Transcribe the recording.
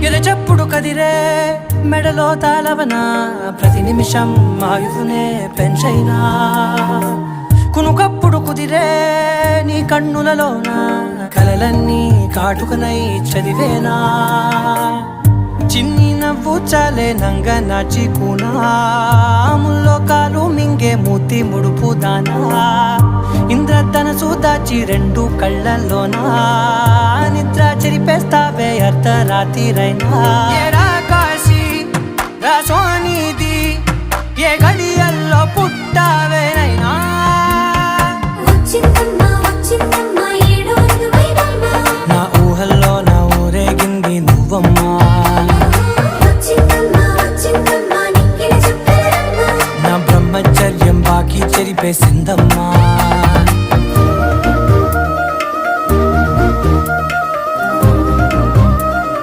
ఎద చెప్పుడు కదిరే మెడలో తాళవన ప్రతి నిమిషం ఆయుధునే పెంచైనా కునుకప్పుడు కుదిరే నీ కన్నులలోన కలలన్నీ కాటుకనై చదివేనా చిన్ని నవ్వు చాలే నంగ నాచి కూనాముల్లో కాలు మింగే మూతి ముడుపు దానా ఇంద్రధనసు దాచి రెండు కళ్ళల్లోనా నిద్ర చెరిపేస్తావే అర్ధరాత్రిరైనా ఏరా కాశీ రా సోనిది ఏ గడియల్లో పుట్టావేనైనా వచ్చిందంత